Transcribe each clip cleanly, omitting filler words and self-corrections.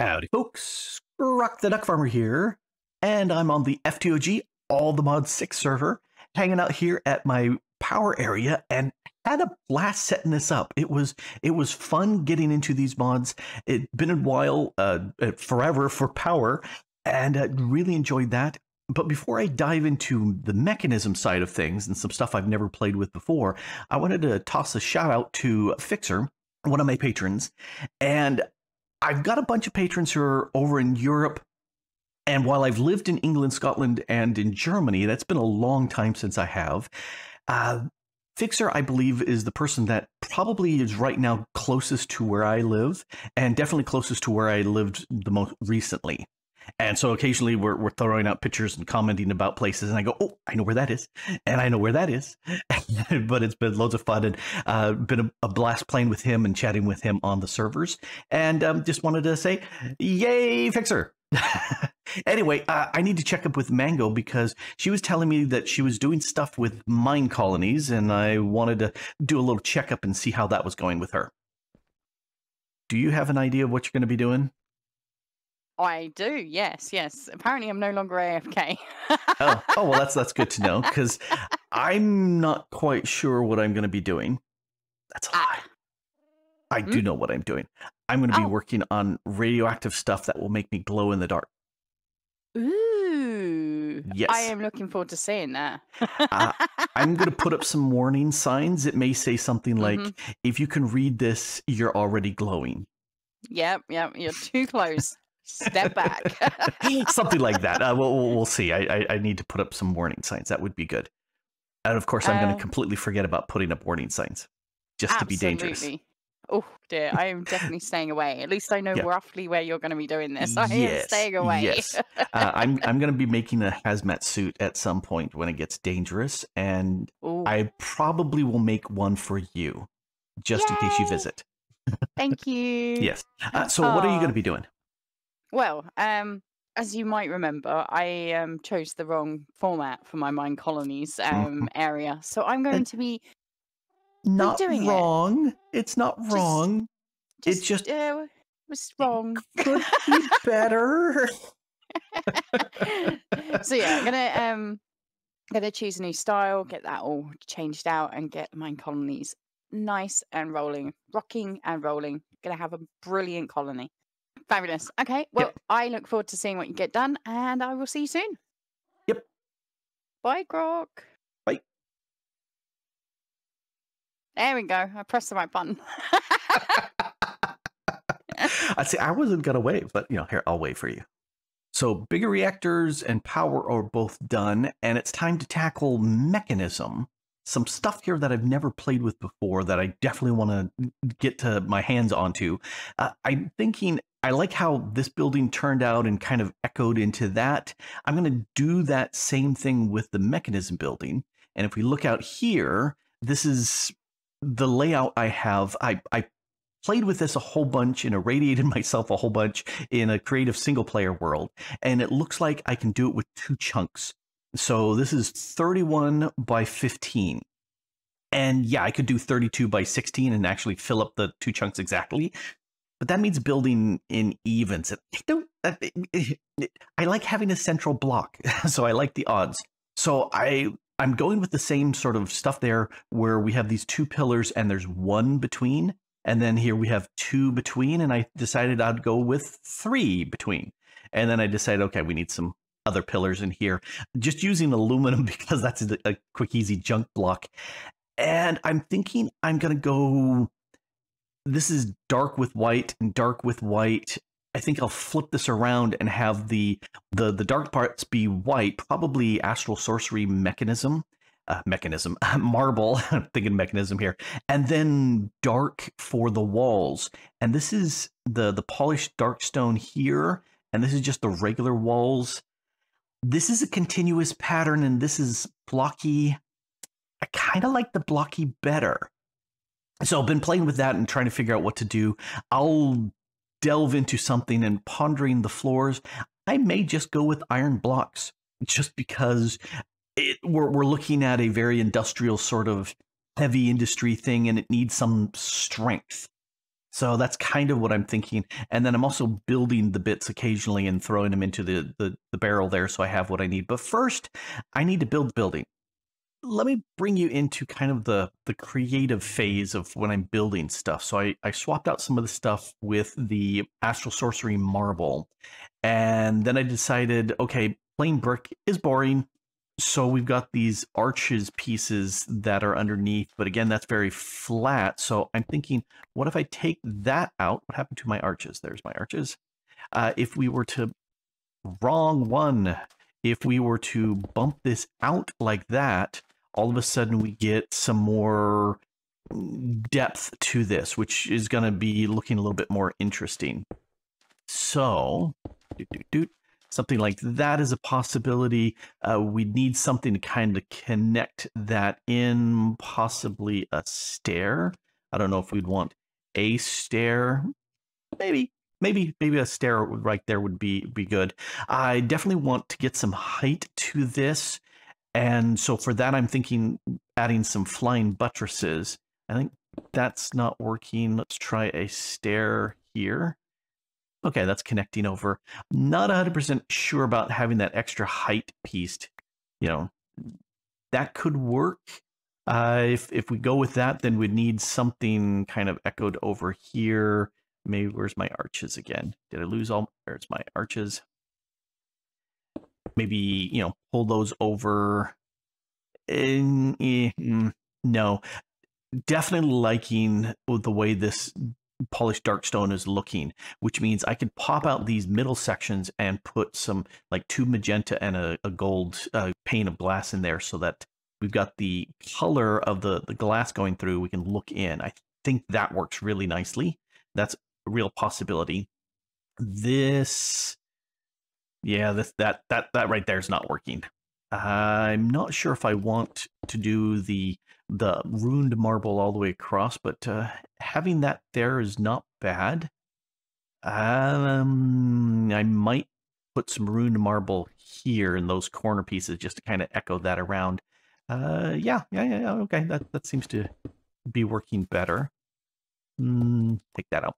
Howdy folks, Grok the DuckFarmer here, and I'm on the FTOG All the Mods 6 server, hanging out here at my power area, and had a blast setting this up. It was fun getting into these mods. It'd been a while, forever for power, and really enjoyed that. But before I dive into the mechanism side of things and some stuff I've never played with before, I wanted to toss a shout out to Fixer, one of my patrons, and I've got a bunch of patrons who are over in Europe, and while I've lived in England, Scotland, and in Germany, that's been a long time since I have. Fixer, I believe, is the person that probably is right now closest to where I live, and definitely closest to where I lived the most recently. And so occasionally we're throwing out pictures and commenting about places, and I go, oh, I know where that is, and I know where that is. But it's been loads of fun, and been a blast playing with him and chatting with him on the servers. And just wanted to say, yay, Fixer. Anyway, I need to check up with Mango because she was telling me that she was doing stuff with mine colonies, and I wanted to do a little checkup and see how that was going with her. Do you have an idea of what you're going to be doing? I do, yes. Apparently, I'm no longer AFK. oh, well, that's good to know, because I'm not quite sure what I'm going to be doing. That's a lie. I do know what I'm doing. I'm going to be working on radioactive stuff that will make me glow in the dark. Ooh. Yes. I am looking forward to seeing that. I'm going to put up some warning signs. It may say something like, if you can read this, you're already glowing. Yep, you're too close. Step back. Something like that. We'll see. I need to put up some warning signs. That would be good. And of course, I'm going to completely forget about putting up warning signs, just to be dangerous. Oh dear, I am definitely staying away. At least I know roughly where you're going to be doing this. I am staying away. Yes. I'm going to be making a hazmat suit at some point when it gets dangerous, and I probably will make one for you, just in case you visit. Thank you. Yes. So what are you going to be doing? Well, as you might remember, I chose the wrong format for my mine colonies area, so I'm going to be not wrong. It's not wrong. It just was wrong. Could be better. So yeah, I'm gonna choose a new style, get that all changed out, and get mine colonies nice and rolling, rocking and rolling. Gonna have a brilliant colony. Fabulous. Okay, well, I look forward to seeing what you get done, and I will see you soon. Yep. Bye, Grok. Bye. There we go. I pressed the right button. I'd say I wasn't going to wave, but, here, I'll wave for you. So bigger reactors and power are both done, and it's time to tackle Mekanism. Some stuff here that I've never played with before that I definitely want to get to my hands onto. I'm thinking, I like how this building turned out and kind of echoed into that. I'm going to do that same thing with the Mekanism building. And if we look out here, this is the layout I have. I played with this a whole bunch and irradiated myself a whole bunch in a creative single player world. And it looks like I can do it with 2 chunks. So this is 31 by 15. And yeah, I could do 32 by 16 and actually fill up the 2 chunks exactly. But that means building in evens. I like having a central block, so I like the odds. So I'm going with the same sort of stuff there, where we have these 2 pillars and there's 1 between. And then here we have 2 between, and I decided I'd go with 3 between. And then I decided, okay, we need some other pillars in here, just using aluminum because that's a quick, easy junk block. And I'm thinking I'm going to go, this is dark with white and dark with white. I think I'll flip this around and have the dark parts be white, probably Astral Sorcery Mechanism, marble, I'm thinking Mechanism here, and then dark for the walls. And this is the polished dark stone here, and this is just the regular walls. This is a continuous pattern, and this is blocky. I kind of like the blocky better. So I've been playing with that and trying to figure out what to do. I'll delve into something and pondering the floors. I may just go with iron blocks, just because we're looking at a very industrial sort of heavy industry thing, and it needs some strength. So that's kind of what I'm thinking. And then I'm also building the bits occasionally and throwing them into the barrel there so I have what I need. But first, I need to build the building. Let me bring you into kind of the creative phase of when I'm building stuff. So I swapped out some of the stuff with the Astral Sorcery Marble. And then I decided, okay, plain brick is boring. So we've got these arches pieces that are underneath, but again, that's very flat. So I'm thinking, what if I take that out? What happened to my arches? There's my arches. If we were to, wrong one, if we were to bump this out like that, all of a sudden we get some more depth to this, which is going to be looking a little bit more interesting. So, something like that is a possibility. We need something to kind of connect that in, possibly a stair. I don't know if we'd want a stair. Maybe a stair right there would be good. I definitely want to get some height to this. And so for that, I'm thinking adding some flying buttresses. I think that's not working. Let's try a stair here. Okay, that's connecting over. Not 100% sure about having that extra height piece. You know, that could work. If we go with that, then we'd need something kind of echoed over here. Maybe, where's my arches again? Did I lose all? There's my arches. Maybe, you know, pull those over. No, definitely liking the way this polished dark stone is looking, which means I could pop out these middle sections and put some like 2 magenta and a gold pane of glass in there so that we've got the color of the glass going through. We can look in. I think that works really nicely. That's a real possibility. This, yeah, that right there is not working. I'm not sure if I want to do the ruined marble all the way across, but having that there is not bad. I might put some ruined marble here in those corner pieces just to kind of echo that around. Yeah, okay, that seems to be working better. Take that out.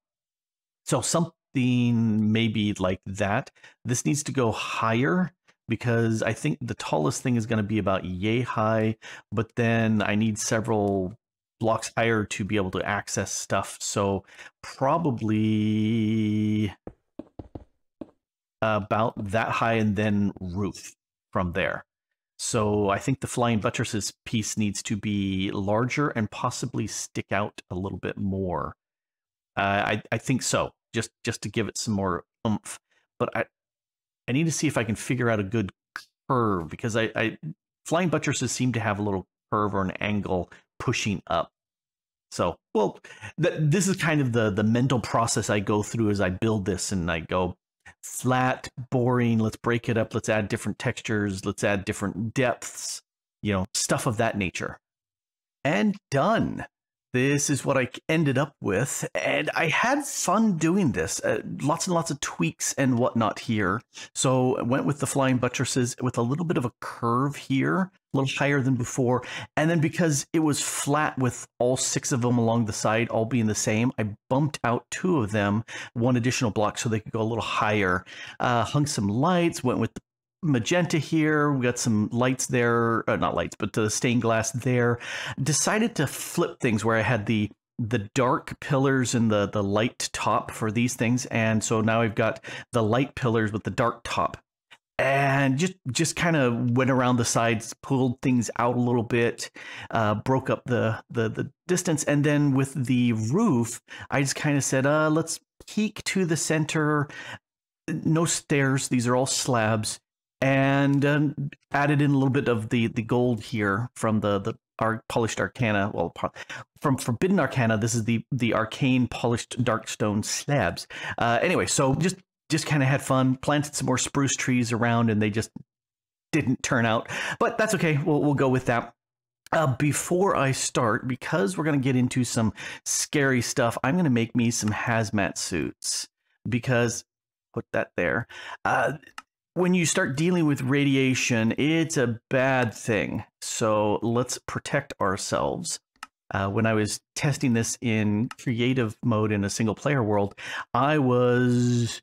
So something maybe like that. This needs to go higher, because I think the tallest thing is going to be about yay high, but then I need several blocks higher to be able to access stuff. So probably about that high and then roof from there. So I think the flying buttresses piece needs to be larger and possibly stick out a little bit more. I think so, just to give it some more oomph. But I need to see if I can figure out a good curve, because flying buttresses seem to have a little curve or an angle pushing up. So, well, this is kind of the mental process I go through as I build this, and I go flat, boring, let's break it up, let's add different textures, let's add different depths, you know, stuff of that nature. And done. This is what I ended up with, and I had fun doing this. Lots and lots of tweaks and whatnot here. So I went with the flying buttresses with a little bit of a curve here, a little higher than before. And then because it was flat with all 6 of them along the side all being the same, I bumped out 2 of them, 1 additional block so they could go a little higher. Hung some lights, went with the magenta here. We got some lights there, not lights, but the stained glass there. Decided to flip things where I had the dark pillars and the light top for these things, and so now I've got the light pillars with the dark top, and just kind of went around the sides, pulled things out a little bit, broke up the distance, and then with the roof, I just kind of said, let's peek to the center. No stairs; these are all slabs. And added in a little bit of the gold here from the polished arcana. Well, from Forbidden Arcana, this is the arcane polished dark stone slabs. Anyway, so just kind of had fun, planted some more spruce trees around, and they just didn't turn out. But that's okay. We'll go with that. Before I start, because we're going to get into some scary stuff, I'm going to make me some hazmat suits, because put that there. When you start dealing with radiation, it's a bad thing. So let's protect ourselves. When I was testing this in creative mode in a single player world, I was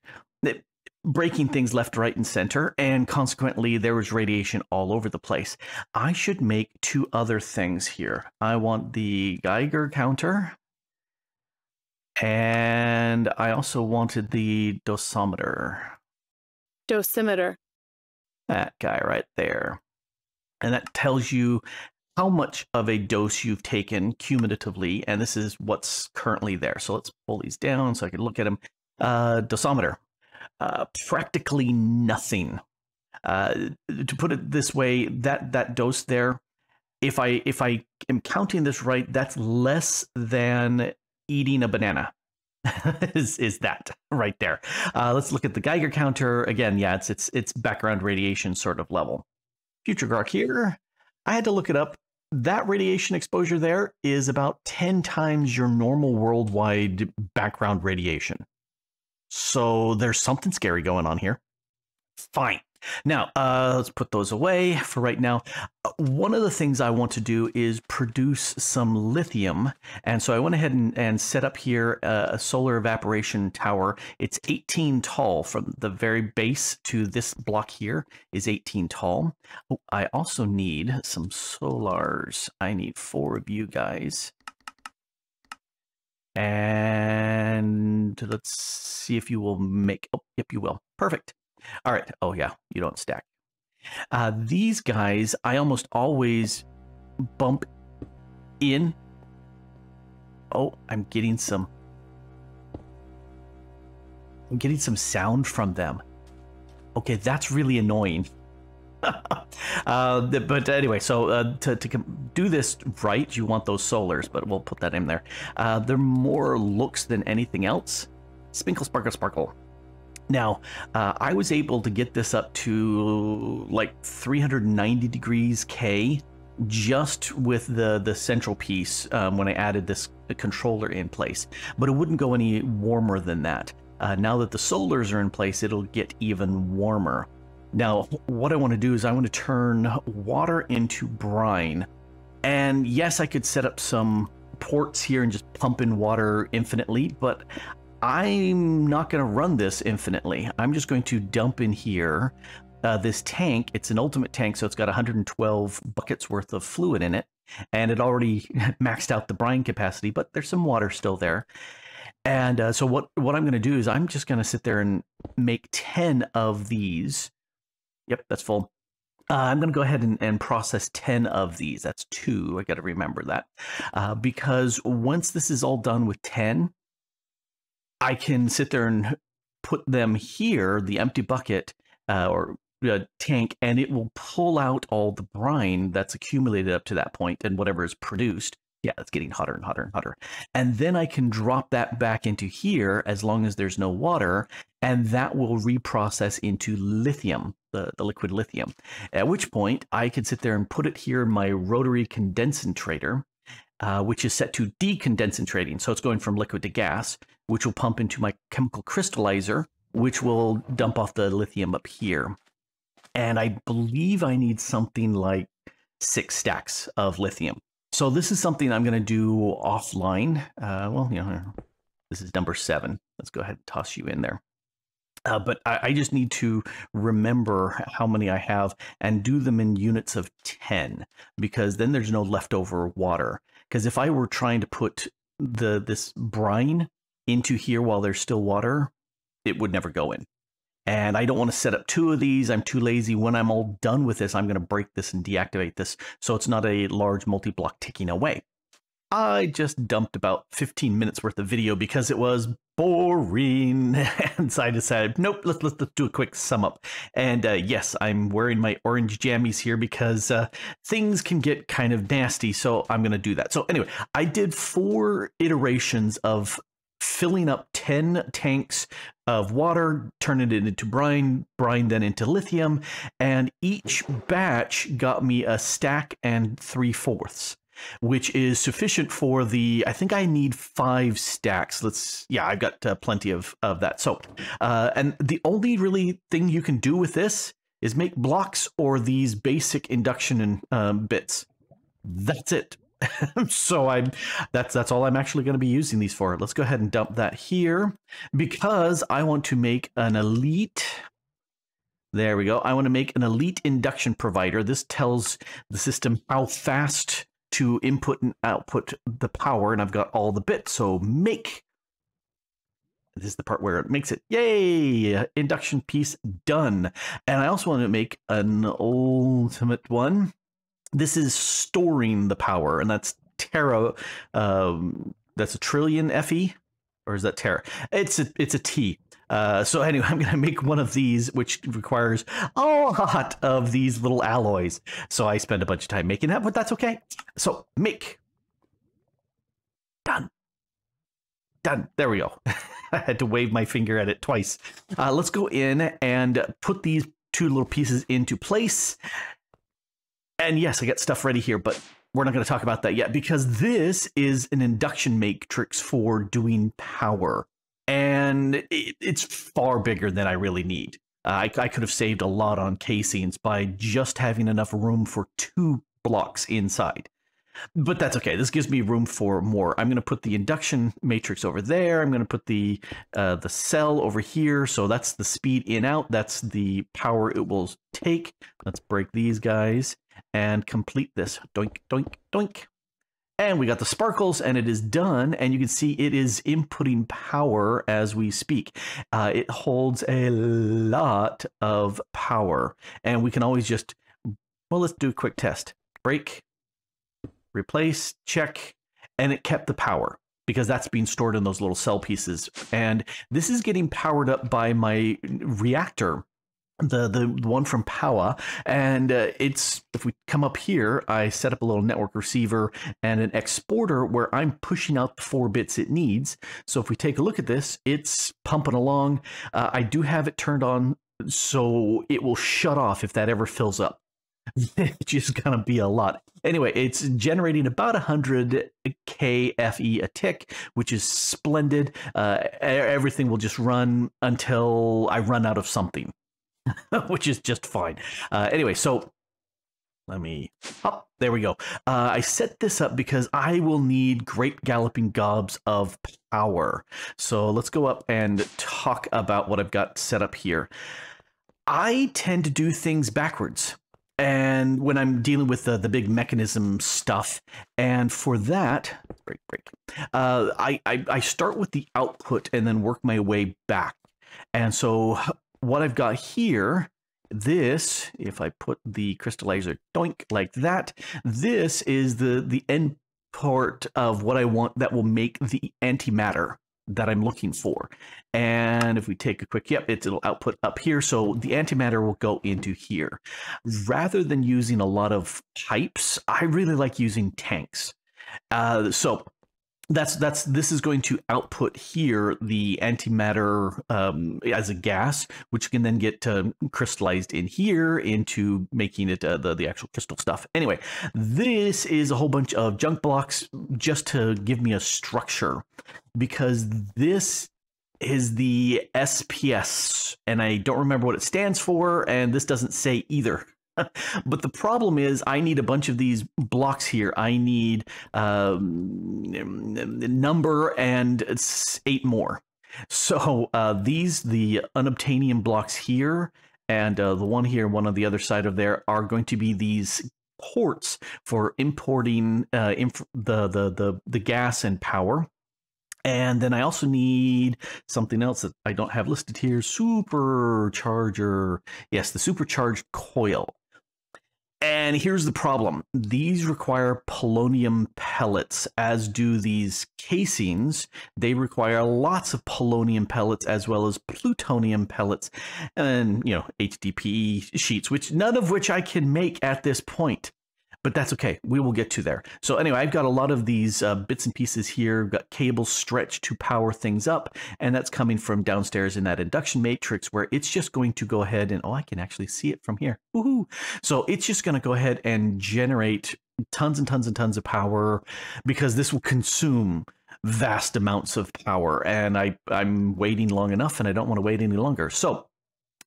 breaking things left, right, and center, and consequently there was radiation all over the place. I should make 2 other things here. I want the Geiger Counter, and I also wanted the dosimeter. Dosimeter. That guy right there. And that tells you how much of a dose you've taken cumulatively, and this is what's currently there. So let's pull these down so I can look at them. Dosimeter. Practically nothing. To put it this way, that dose there, if I am counting this right, that's less than eating a banana. is that right there? Let's look at the Geiger counter again. Yeah, it's background radiation sort of level. Future Grok here. I had to look it up. That radiation exposure there is about 10 times your normal worldwide background radiation. So there's something scary going on here. Fine. Now, let's put those away for right now. One of the things I want to do is produce some lithium. And so I went ahead and set up here a solar evaporation tower. It's 18 tall from the very base to this block here is 18 tall. Oh, I also need some solars. I need 4 of you guys. And let's see if you will make, oh, yep, you will. Perfect. All right. Oh, yeah, you don't stack. These guys, I almost always bump in. Oh, I'm getting some sound from them. Okay, that's really annoying. But anyway, so to do this right, you want those solars, but we'll put that in there. They're more looks than anything else. Spinkle, sparkle, sparkle. Now, I was able to get this up to like 390 degrees K just with the central piece when I added this controller in place, but it wouldn't go any warmer than that. Now that the solars are in place, it'll get even warmer. Now, what I want to do is I want to turn water into brine. And yes, I could set up some ports here and just pump in water infinitely, but I'm not going to run this infinitely. I'm just going to dump in here this tank. It's an ultimate tank, so it's got 112 buckets worth of fluid in it. And it already maxed out the brine capacity, but there's some water still there. And so what I'm going to do is I'm just going to sit there and make 10 of these. Yep, that's full. I'm going to go ahead and process 10 of these. That's 2. I got to remember that. Because once this is all done with 10, I can sit there and put them here, the empty bucket or tank, and it will pull out all the brine that's accumulated up to that point and whatever is produced. Yeah, it's getting hotter and hotter and hotter. And then I can drop that back into here as long as there's no water, and that will reprocess into lithium, the liquid lithium. At which point I could sit there and put it here in my rotary condensator, which is set to decondensating. So it's going from liquid to gas, which will pump into my chemical crystallizer, which will dump off the lithium up here. And I believe I need something like 6 stacks of lithium. So this is something I'm going to do offline. Well, you know, this is number 7. Let's go ahead and toss you in there. But I just need to remember how many I have and do them in units of 10, because then there's no leftover water. Because if I were trying to put this brine into here while there's still water, it would never go in. And I don't want to set up 2 of these. I'm too lazy. When I'm all done with this, I'm going to break this and deactivate this so it's not a large multi-block ticking away. I just dumped about 15 minutes worth of video because it was boring. And so I decided, nope, let's do a quick sum up. And yes, I'm wearing my orange jammies here because things can get kind of nasty. So I'm going to do that. So anyway, I did 4 iterations of filling up 10 tanks of water, turning it into brine then into lithium, and each batch got me a stack and 3/4, which is sufficient for the, I think I need 5 stacks. Yeah, I've got plenty of that. So, and the only really thing you can do with this is make blocks or these basic induction bits. That's it. So that's all I'm actually going to be using these for. Let's go ahead and dump that here because I want to make an elite. There we go. I want to make an elite induction provider. This tells the system how fast to input and output the power, and I've got all the bits. So make. This is the part where it makes it. Yay! Induction piece done. And I also want to make an ultimate one. This is storing the power, and that's tera. That's a trillion FE, or is that tera? It's a T. So anyway, I'm going to make one of these, which requires a lot of these little alloys. So I spend a bunch of time making that, but that's okay. So make. Done. Done. There we go. I had to wave my finger at it twice. Let's go in and put these two little pieces into place. And yes, I got stuff ready here, but we're not going to talk about that yet because this is an induction matrix for doing power. And it's far bigger than I really need. I could have saved a lot on casings by just having enough room for 2 blocks inside. But that's okay. This gives me room for more. I'm going to put the induction matrix over there. I'm going to put the cell over here. So that's the speed in out. That's the power it will take. Let's break these guys and complete this. Doink, doink, doink. And we got the sparkles, and it is done. And you can see it is inputting power as we speak. It holds a lot of power. And we can always just, well, let's do a quick test. Break. Replace, check, and it kept the power because that's being stored in those little cell pieces. And this is getting powered up by my reactor, the one from Power. And it's, if we come up here, I set up a little network receiver and an exporter where I'm pushing out the 4 bits it needs. So if we take a look at this, it's pumping along. I do have it turned on so it will shut off if that ever fills up. Which is going to be a lot. Anyway, it's generating about 100k FE a tick, which is splendid. Everything will just run until I run out of something, which is just fine. Anyway, so let me... Oh, there we go. I set this up because I will need great galloping gobs of power. So let's go up and talk about what I've got set up here. I tend to do things backwards. And when I'm dealing with the big mechanism stuff, and for that, I start with the output and then work my way back. And so what I've got here, this, if I put the crystallizer doink like that, this is the end part of what I want that will make the antimatter that I'm looking for. And if we take a quick, yep, it'll output up here. So the antimatter will go into here. Rather than using a lot of pipes, I really like using tanks. So this is going to output here the antimatter as a gas, which can then get crystallized in here into making it the actual crystal stuff. Anyway, this is a whole bunch of junk blocks just to give me a structure, because this is the SPS, and I don't remember what it stands for, and this doesn't say either. But the problem is I need a bunch of these blocks here. I need number and 8 more. So the unobtainium blocks here and the one here, one on the other side of there, are going to be these ports for importing the gas and power. And then I also need something else that I don't have listed here. Supercharger. Yes, the supercharged coil. And here's the problem. These require polonium pellets, as do these casings. They require lots of polonium pellets as well as plutonium pellets and, you know, HDPE sheets, none of which I can make at this point. But that's okay. We will get to there. So anyway, I've got a lot of these bits and pieces here. We've got cables stretched to power things up, and that's coming from downstairs in that induction matrix, where it's just going to go ahead and, oh, I can actually see it from here. Woohoo! So it's just going to go ahead and generate tons and tons and tons of power, because this will consume vast amounts of power, and I'm waiting long enough, and I don't want to wait any longer. So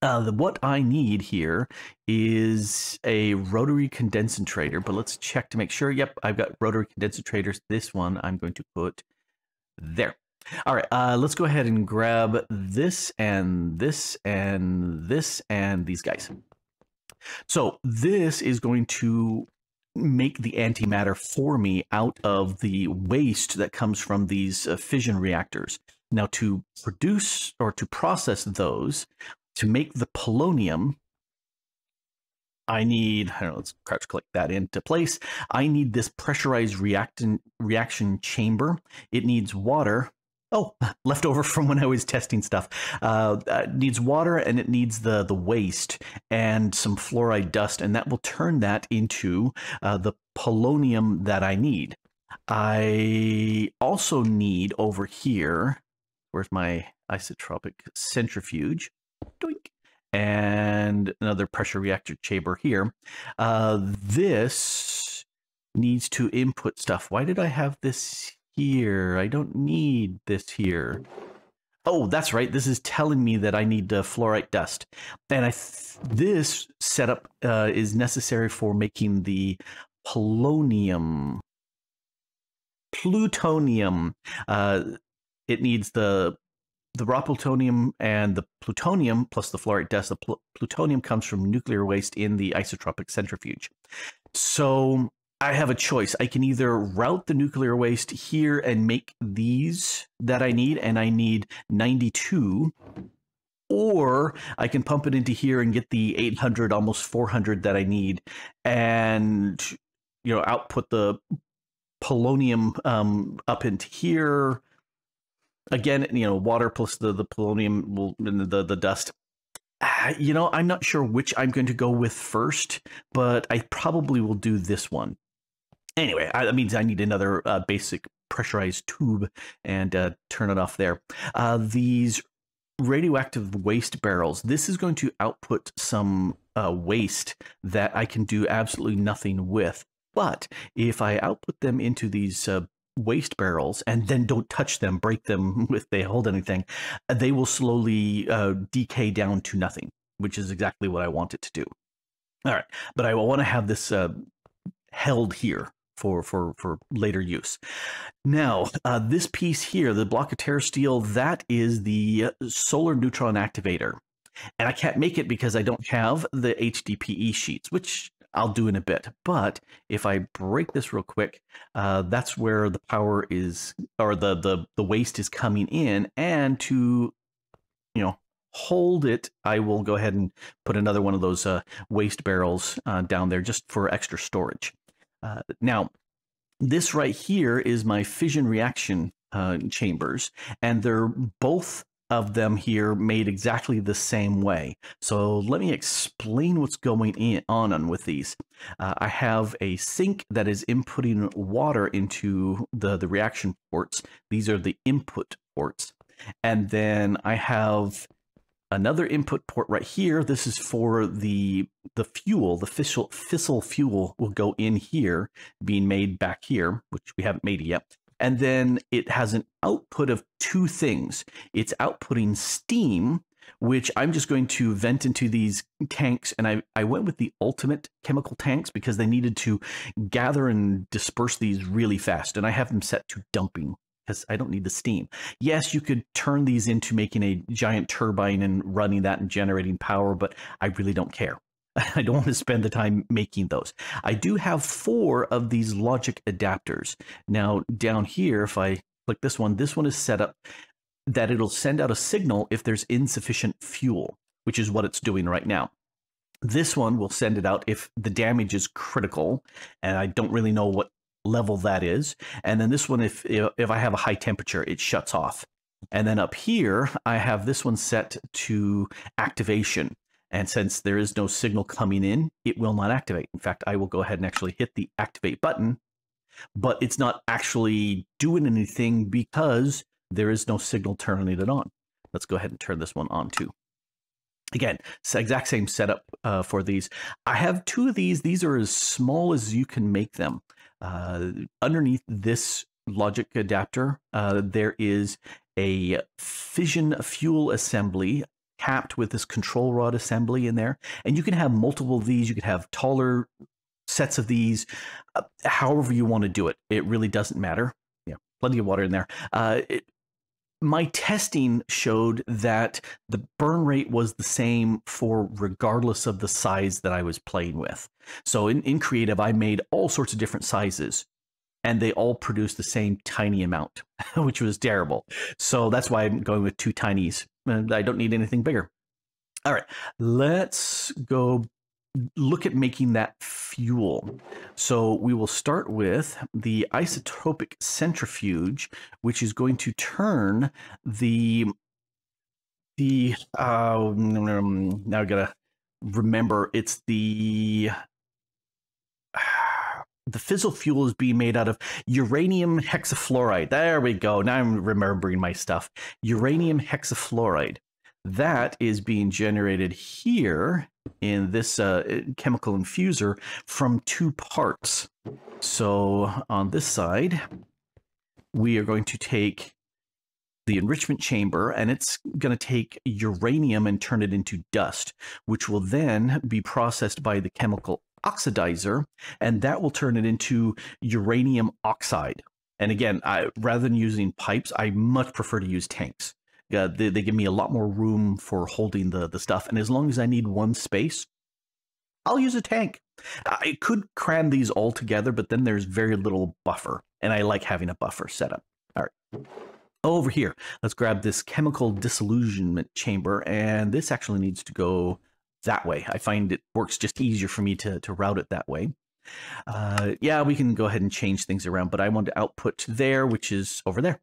What I need here is a rotary condensator, but let's check to make sure. Yep, I've got rotary condensators. This one I'm going to put there. All right, let's go ahead and grab this and this and this and these guys. So this is going to make the antimatter for me out of the waste that comes from these fission reactors. Now, to produce or to process those, to make the polonium, I need, I don't know, let's crouch click that into place. I need this pressurized reaction chamber. It needs water. Oh, leftover from when I was testing stuff. It needs water, and it needs the waste and some fluoride dust, and that will turn that into the polonium that I need. I also need over here, where's my isotopic centrifuge? Doink. And another pressure reactor chamber here. This needs to input stuff. Why did I have this here? I don't need this here. Oh, that's right. This is telling me that I need fluorite dust. And this setup is necessary for making the polonium. Plutonium. It needs the raw plutonium and the plutonium plus the fluorite dust. The plutonium comes from nuclear waste in the isotopic centrifuge. So I have a choice. I can either route the nuclear waste here and make these that I need, and I need 92, or I can pump it into here and get the 800, almost 400 that I need, and output the polonium up into here. Again, water plus the polonium will the dust. I'm not sure which I'm going to go with first, but I probably will do this one. Anyway, that means I need another basic pressurized tube and turn it off there. These radioactive waste barrels, this is going to output some waste that I can do absolutely nothing with. But if I output them into these waste barrels and then don't touch them, break them if they hold anything, they will slowly decay down to nothing, which is exactly what I want it to do. All right, but I want to have this held here for later use. Now, this piece here, the block of terra steel, that is the solar neutron activator. And I can't make it because I don't have the HDPE sheets, which I'll do in a bit. But if I break this real quick, that's where the power is, or the waste is coming in. And to, hold it, I will go ahead and put another one of those waste barrels down there just for extra storage. Now, this right here is my fission reaction chambers, and they're both of them here made exactly the same way. So let me explain what's going on with these. I have a sink that is inputting water into the reaction ports. These are the input ports. And then I have another input port right here. This is for the fuel. The fissile fuel will go in here, being made back here, which we haven't made yet. And then it has an output of two things. It's outputting steam, which I'm just going to vent into these tanks. And I went with the ultimate chemical tanks because they needed to gather and disperse these really fast. And I have them set to dumping because I don't need the steam. Yes, you could turn these into making a giant turbine and running that and generating power, but I really don't care. I don't want to spend the time making those. I do have 4 of these logic adapters. Now, down here, if I click this one is set up that it'll send out a signal if there's insufficient fuel, which is what it's doing right now. This one will send it out if the damage is critical, and I don't really know what level that is. And then this one, if I have a high temperature, it shuts off. And then up here, I have this one set to activation. And since there is no signal coming in, it will not activate. In fact, I will go ahead and actually hit the activate button, but it's not actually doing anything because there is no signal turning it on. Let's go ahead and turn this one on too. Again, it's the exact same setup for these. I have 2 of these. These are as small as you can make them. Underneath this logic adapter, there is a fission fuel assembly capped with this control rod assembly in there. And you can have multiple of these. You could have taller sets of these, however you want to do it. It really doesn't matter. Yeah, plenty of water in there. My testing showed that the burn rate was the same for regardless of the size that I was playing with. So in Creative, I made all sorts of different sizes, and they all produced the same tiny amount, which was terrible. So that's why I'm going with 2 tinies. I don't need anything bigger. All right, let's go look at making that fuel. So we will start with the Isotopic Centrifuge, which is going to turn the now I gotta remember, it's the fissile fuel is being made out of uranium hexafluoride. There we go. Now I'm remembering my stuff. Uranium hexafluoride. That is being generated here in this chemical infuser from 2 parts. So on this side, we are going to take the enrichment chamber, and it's going to take uranium and turn it into dust, which will then be processed by the chemical oxidizer, and that will turn it into uranium oxide. And again, rather than using pipes, I much prefer to use tanks. They give me a lot more room for holding the stuff, and as long as I need one space, I'll use a tank. I could cram these all together, but then there's very little buffer, and I like having a buffer set up. All right. Over here, let's grab this chemical disillusionment chamber, and this actually needs to go that way. I find it works just easier for me to route it that way. Yeah, we can go ahead and change things around, but I want to output there, which is over there.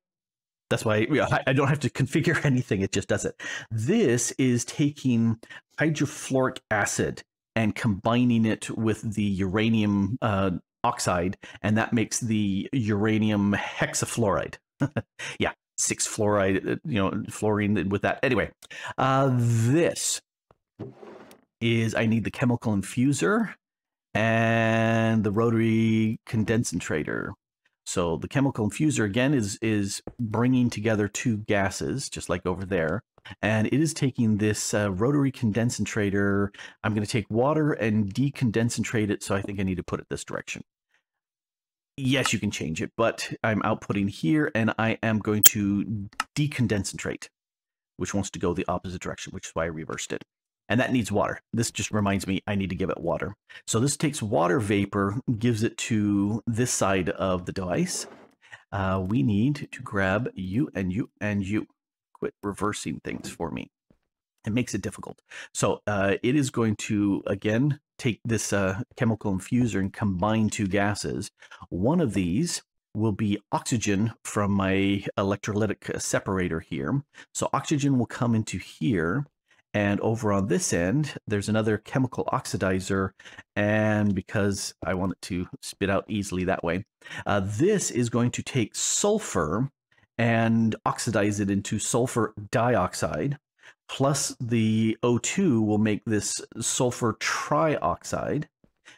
That's why I don't have to configure anything. It just does it. This is taking hydrofluoric acid and combining it with the uranium oxide, and that makes the uranium hexafluoride. Yeah, 6 fluoride, fluorine with that. Anyway, this is, I need the chemical infuser and the rotary condensator. So the chemical infuser, again, is bringing together 2 gases, just like over there. And it is taking this rotary condensator. I'm going to take water and decondensatrate it, so I think I need to put it this direction. Yes, you can change it, but I'm outputting here, and I am going to decondensatrate, which wants to go the opposite direction, which is why I reversed it. And that needs water. This just reminds me I need to give it water. So this takes water vapor, gives it to this side of the device. We need to grab you and you and you. Quit reversing things for me. It makes it difficult. So it is going to, again, take this chemical infuser and combine 2 gases. One of these will be oxygen from my electrolytic separator here. So oxygen will come into here. And over on this end, there's another chemical oxidizer. And because I want it to spit out easily that way, this is going to take sulfur and oxidize it into sulfur dioxide. Plus the O2 will make this sulfur trioxide,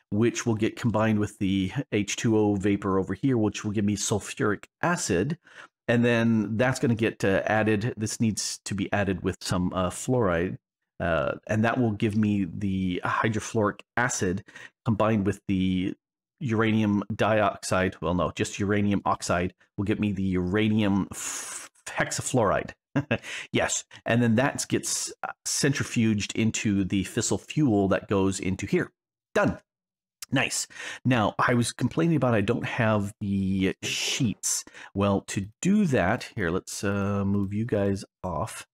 which will get combined with the H2O vapor over here, which will give me sulfuric acid. And then that's going to get added. This needs to be added with some fluoride. And that will give me the hydrofluoric acid combined with the uranium dioxide. Well, no, just uranium oxide will get me the uranium hexafluoride. Yes, and then that gets centrifuged into the fissile fuel that goes into here. Done. Nice. Now, I was complaining about I don't have the sheets. Well, to do that, here, let's move you guys off.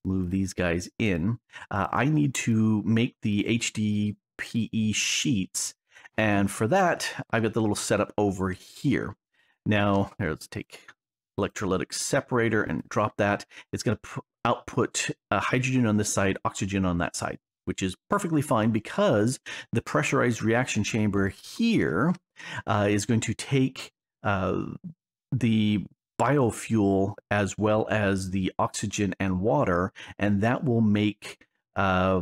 Move these guys in. I need to make the HDPE sheets, and for that, I've got the little setup over here. Now, here, let's take Electrolytic Separator and drop that. It's going to output hydrogen on this side, oxygen on that side, which is perfectly fine because the pressurized reaction chamber here is going to take the biofuel as well as the oxygen and water, and that will make a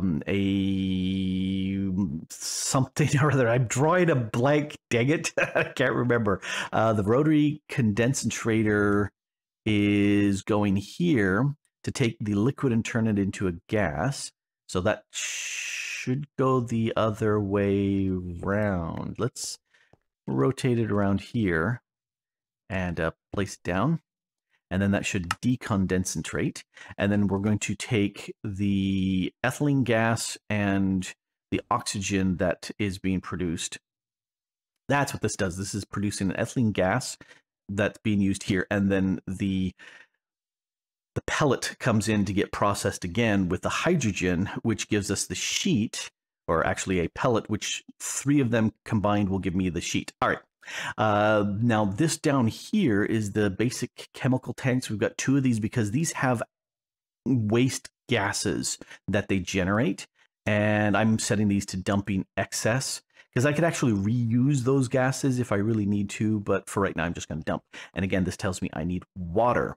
something or other. I'm drawing a blank, dang it. I can't remember. The rotary condensator is going here. to take the liquid and turn it into a gas. So that should go the other way around. Let's rotate it around here and place it down. And then that should decondensentrate. And then we're going to take the ethylene gas and the oxygen that is being produced. That's what this does. This is producing an ethylene gas that's being used here. And then the pellet comes in to get processed again with the hydrogen, which gives us the sheet, or actually a pellet, which 3 of them combined will give me the sheet. All right. Now this down here is the basic chemical tanks. We've got 2 of these because these have waste gases that they generate, and I'm setting these to dumping excess because I could actually reuse those gases if I really need to, but for right now I'm just going to dump. And again, this tells me I need water.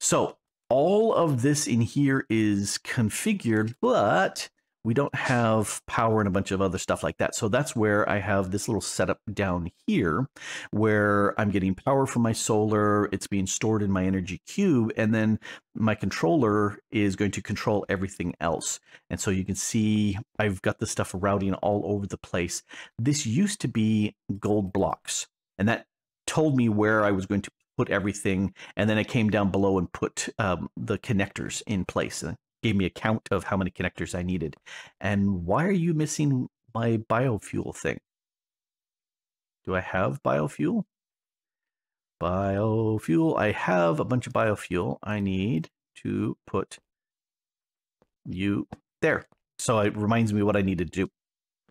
So all of this in here is configured, but we don't have power and a bunch of other stuff like that. So that's where I have this little setup down here where I'm getting power from my solar. It's being stored in my energy cube. And then my controller is going to control everything else. And so you can see I've got this stuff routing all over the place. This used to be gold blocks, and that told me where I was going to put everything. And then I came down below and put the connectors in place. Gave me a count of how many connectors I needed. And why are you missing my biofuel thing? Do I have biofuel? Biofuel. I have a bunch of biofuel. I need to put you there. So it reminds me what I need to do.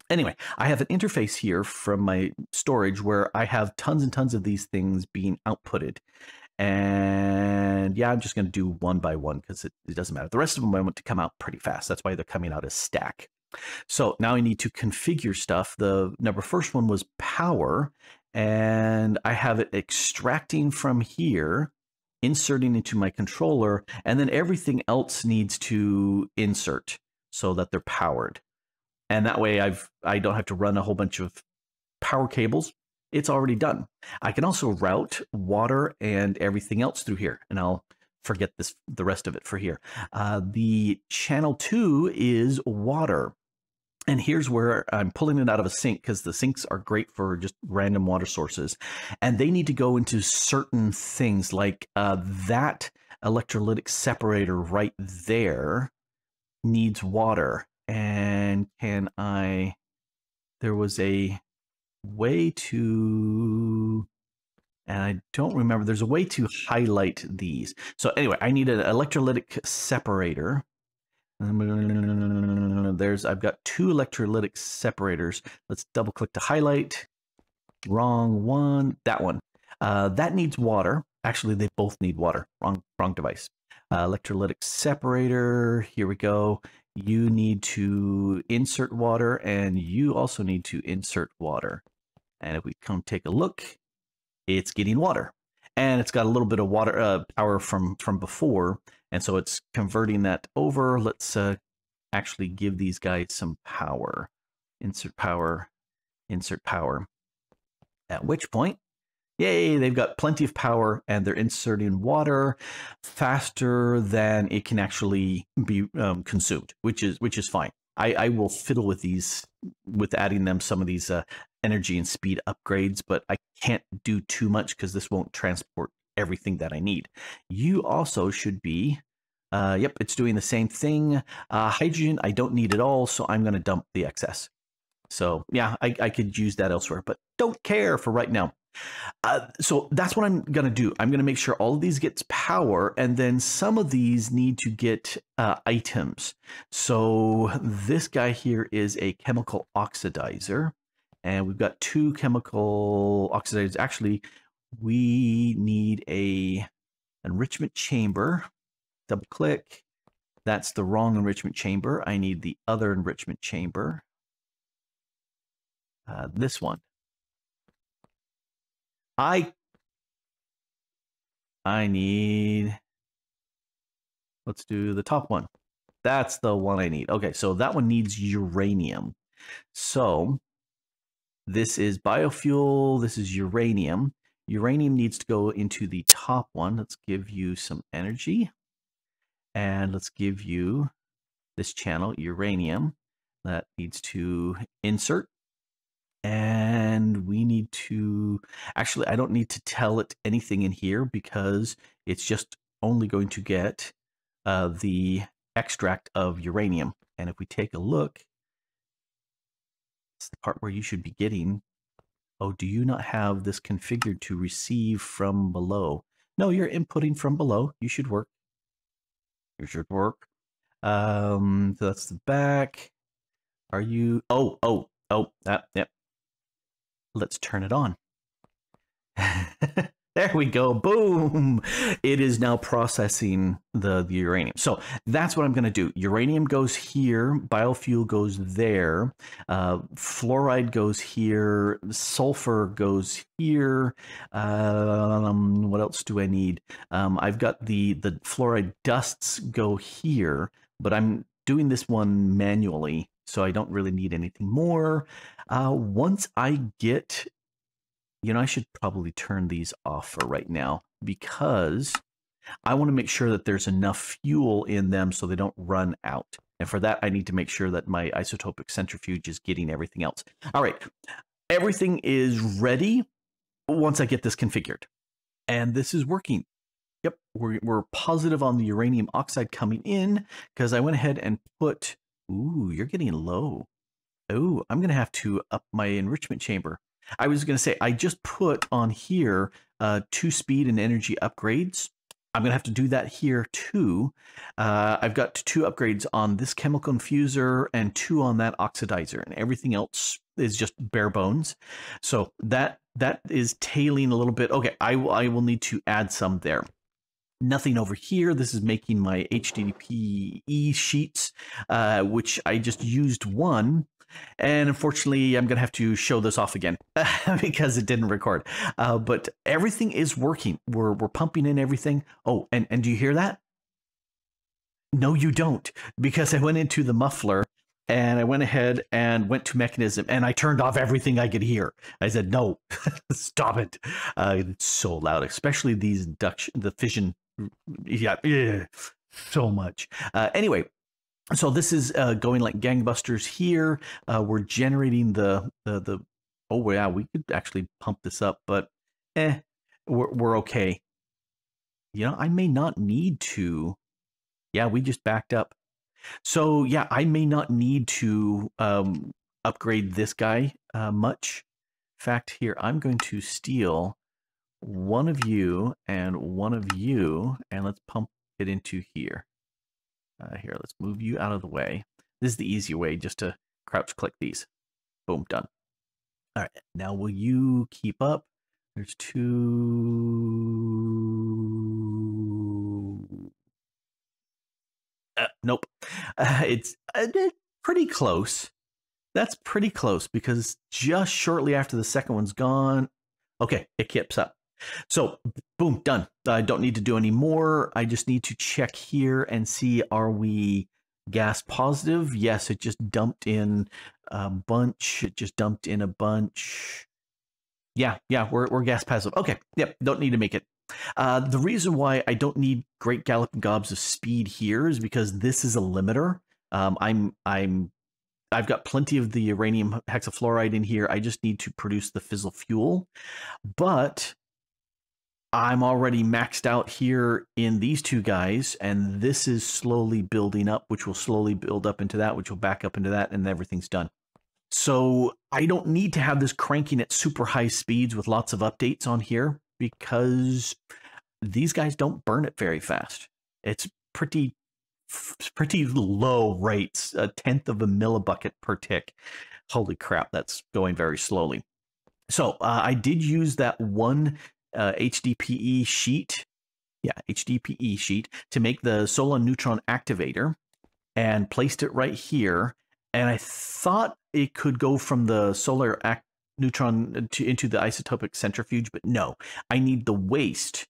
Anyway, I have an interface here from my storage where I have tons and tons of these things being outputted. And yeah, I'm just going to do one by one because it doesn't matter. The rest of them I want to come out pretty fast. That's why they're coming out as stack. So now I need to configure stuff. The first one was power, and I have it extracting from here, inserting into my controller, and then everything else needs to insert so that they're powered. And that way I don't have to run a whole bunch of power cables. It's already done. I can also route water and everything else through here, and I'll forget the rest of it for here. The channel 2 is water, and here's where I'm pulling it out of a sink because the sinks are great for just random water sources, and they need to go into certain things like that electrolytic separator right there needs water. And there was a way to, and I don't remember, there's a way to highlight these. So anyway, I need an electrolytic separator. I've got 2 electrolytic separators. Let's double click to highlight. Wrong one, that one. That needs water. Actually, they both need water. Wrong device. Electrolytic separator, here we go. You need to insert water, and you also need to insert water. And if we come take a look, it's getting water. And it's got a little bit of water power from before, and so it's converting that over. Let's actually give these guys some power. Insert power, insert power. At which point, yay, they've got plenty of power, and they're inserting water faster than it can actually be consumed, which is fine. I will fiddle with these, with adding them some of these energy and speed upgrades, but I can't do too much because this won't transport everything that I need. You also should be, yep, it's doing the same thing. Hydrogen, I don't need it all, so I'm going to dump the excess. So yeah, I could use that elsewhere, but don't care for right now. So that's what I'm going to do. I'm going to make sure all of these gets power, and then some of these need to get items. So this guy here is a chemical oxidizer, and we've got 2 chemical oxidizers. Actually, we need a enrichment chamber. Double click. That's the wrong enrichment chamber. I need the other enrichment chamber. This one. I need, let's do the top one. That's the one I need. Okay, so that one needs uranium. So this is biofuel, this is uranium. Uranium needs to go into the top one. Let's give you some energy. And let's give you this channel, uranium. That needs to insert. And we need to, actually, I don't need to tell it anything in here because it's just only going to get the extract of uranium. And if we take a look, it's the part where you should be getting, oh, do you not have this configured to receive from below? No, you're inputting from below. You should work. You should work. So that's the back. Are you, yep. Let's turn it on. There we go. Boom. It is now processing the uranium. So that's what I'm going to do. Uranium goes here. Biofuel goes there. Fluoride goes here. Sulfur goes here. What else do I need? I've got the fluoride dusts go here, but I'm doing this one manually, so I don't really need anything more. Once I get... You know, I should probably turn these off for right now because I want to make sure that there's enough fuel in them so they don't run out. And for that, I need to make sure that my isotopic centrifuge is getting everything else. All right, everything is ready once I get this configured. And this is working. Yep, we're positive on the uranium oxide coming in because I went ahead and put... Ooh, you're getting low. Oh, I'm going to have to up my enrichment chamber. I was going to say, I just put on here 2 speed and energy upgrades. I'm going to have to do that here too. I've got 2 upgrades on this chemical infuser and 2 on that oxidizer, and everything else is just bare bones. So that is tailing a little bit. Okay, I will need to add some there. Nothing over here. This is making my HDPE sheets, which I just used one. And unfortunately, I'm going to have to show this off again because it didn't record. But everything is working. We're pumping in everything. Oh, and do you hear that? No, you don't, because I went into the muffler and I went ahead and went to Mekanism and I turned off everything I could hear. I said, no, stop it. It's so loud, especially these the fission. Yeah, so much. Anyway. So this is going like gangbusters here. We're generating the oh yeah, we could actually pump this up, but we're okay. You know, I may not need to. Yeah, we just backed up. So yeah, I may not need to upgrade this guy much. In fact, here I'm going to steal one of you and one of you, and let's pump it into here. Here, let's move you out of the way. This is the easy way, just to crouch click these. Boom, done. All right, now will you keep up? There's 2. Nope. It's pretty close. That's pretty close because just shortly after the second one's gone, okay, it keeps up. So, boom, done. I don't need to do any more. I just need to check here and see, are we gas positive? Yes, it just dumped in a bunch. It just dumped in a bunch. Yeah, we're gas positive. Okay, yep, don't need to make it. The reason why I don't need great galloping gobs of speed here is because this is a limiter. I've got plenty of the uranium hexafluoride in here. I just need to produce the fissile fuel, but I'm already maxed out here in these 2 guys, and this is slowly building up, which will slowly build up into that, which will back up into that, and everything's done. So I don't need to have this cranking at super high speeds with lots of updates on here because these guys don't burn it very fast. It's pretty low rates, 1/10 of a millibucket per tick. Holy crap, that's going very slowly. So I did use that one HDPE sheet, HDPE sheet, to make the Solar Neutron Activator and placed it right here. And I thought it could go from the solar neutron into the isotopic centrifuge, but no, I need the waste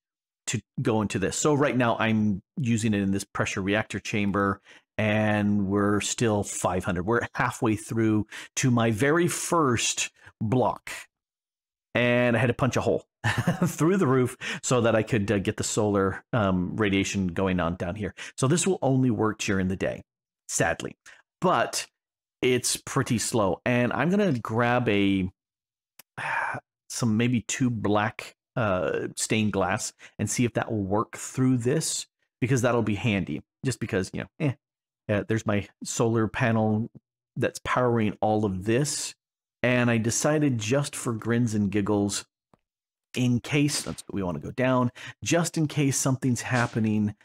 to go into this. So right now I'm using it in this pressure reactor chamber, and we're still 500. We're halfway through to my very first block, and I had to punch a hole. through the roof so that I could get the solar radiation going on down here. So this will only work during the day, sadly, but it's pretty slow. And I'm going to grab some maybe 2 black stained glass and see if that will work through this, because that'll be handy. Just because, you know, there's my solar panel that's powering all of this. And I decided, just for grins and giggles, in case we want to go down, just in case something's happening,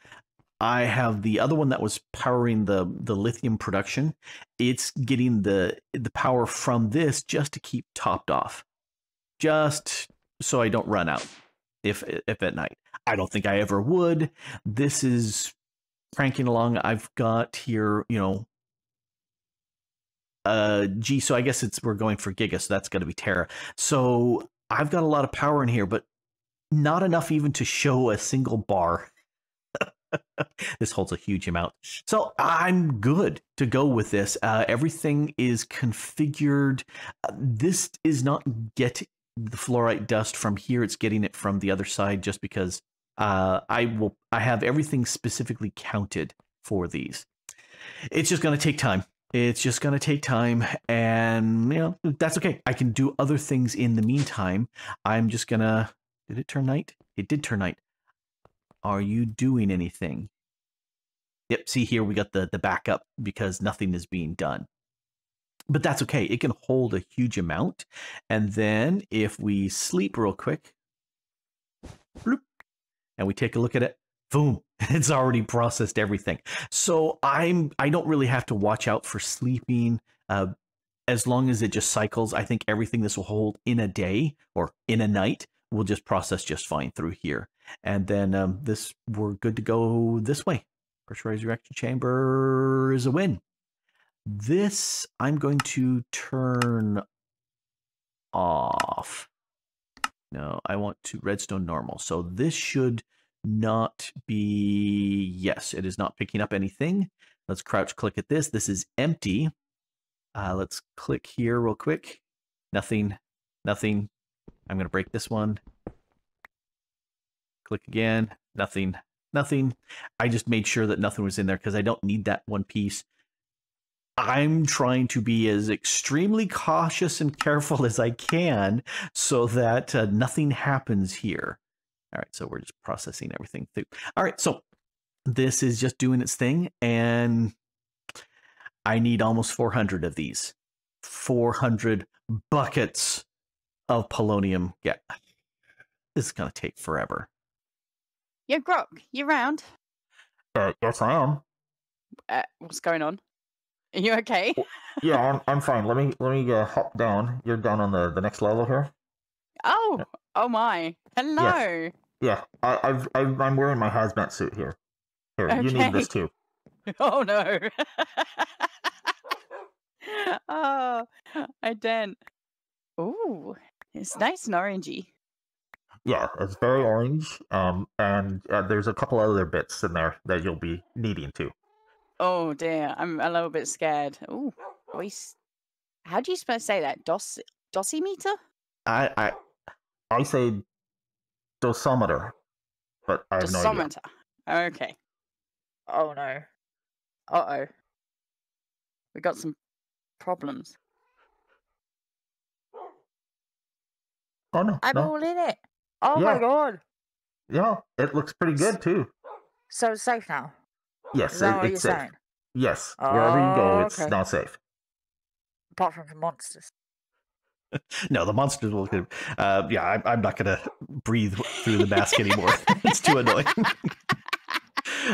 I have the other one that was powering the lithium production. It's getting the power from this just to keep topped off, just so I don't run out if at night. I don't think I ever would. This is cranking along. I've got here, you know, G, so I guess we're going for giga, so that's going to be tera. So I've got a lot of power in here, but not enough even to show a single bar. This holds a huge amount. So I'm good to go with this. Everything is configured. This is not getting the fluorite dust from here. It's getting it from the other side, just because I have everything specifically counted for these. It's just going to take time. It's just going to take time, and, you know, that's okay. I can do other things in the meantime. I'm just going to... Did it turn night? It did turn night. Are you doing anything? Yep, see here, we got the backup because nothing is being done. But that's okay. It can hold a huge amount. And then if we sleep real quick, bloop, and we take a look at it, boom, it's already processed everything. So I don't really have to watch out for sleeping. As long as it just cycles, I think everything this will hold in a day or in a night will just process just fine through here. And then we're good to go this way. Pressurized reaction chamber is a win. This I'm going to turn off. No, I want to redstone normal. So this should not be... Yes, it is not picking up anything. Let's crouch click at this. This is empty. Let's click here real quick. Nothing. Nothing. I'm going to break this one. Click again. Nothing. Nothing. I just made sure that nothing was in there because I don't need that one piece. I'm trying to be as extremely cautious and careful as I can so that nothing happens here. All right, so we're just processing everything through. All right, so this is just doing its thing, and I need almost 400 of these. 400 buckets of polonium. Yeah, this is going to take forever. Yeah, Grok, you round? Yes, I am. What's going on? Are you okay? Yeah, I'm fine. Let me hop down. You're down on the next level here. Oh, oh my! Hello. Yes. Yeah, I'm wearing my hazmat suit here. Here, Okay. you need this too. Oh no! Oh, I didn't. Ooh, it's nice and orangey. Yeah, it's very orange. And there's a couple other bits in there that you'll be needing too. Oh dear, I'm a little bit scared. Ooh, voice. How do you say that? Dosimeter? I say dosimeter, but I have no idea. Dosimeter. Okay. Oh no. Uh-oh. We got some problems. Oh no, I'm no. all in it. Oh Yeah. my god. Yeah, it looks pretty good too. So it's safe now. Yes, Is that what you're it's safe. saying? Yes, wherever you go, it's okay. not safe. Apart from the monsters. No, the monsters will... yeah, I'm not going to breathe through the mask anymore. It's too annoying.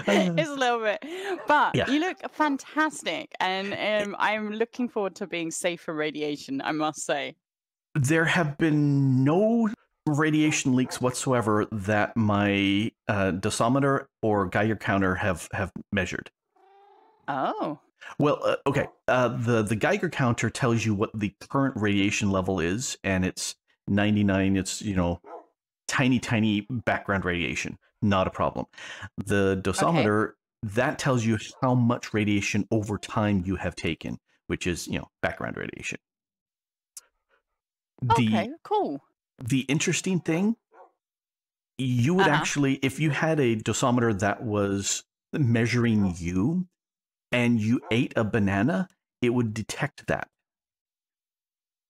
It's a little bit. But Yeah. you look fantastic. And I'm looking forward to being safe from radiation, I must say. There have been no radiation leaks whatsoever that my dosimeter or Geiger counter have measured. Oh. Well, okay. The Geiger counter tells you what the current radiation level is, and it's 99. It's, you know, tiny background radiation. Not a problem. The dosimeter, that tells you how much radiation over time you have taken, which is, you know, background radiation. Okay, cool. The interesting thing you would Uh-huh. actually, if you had a dosimeter that was measuring you and you ate a banana, it would detect that